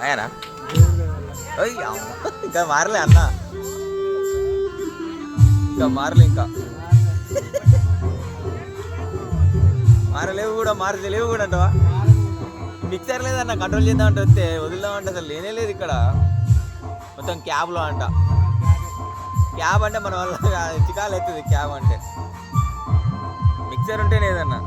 ఆయనా ఇంకా మారలే అన్న, ఇంకా మారలే, ఇంకా మారలేవు కూడా, మారలేవు కూడా అంటవా? మిక్సర్ లేదన్న, కంట్రోల్ చేద్దామంటే వస్తే వదిలేదామంటే అసలు లేనే లేదు ఇక్కడ. మొత్తం క్యాబ్లో అంట. క్యాబ్ అంటే మన వల్ల చికాలు అవుతుంది. క్యాబ్ అంటే మిక్సర్ ఉంటే లేదన్నా.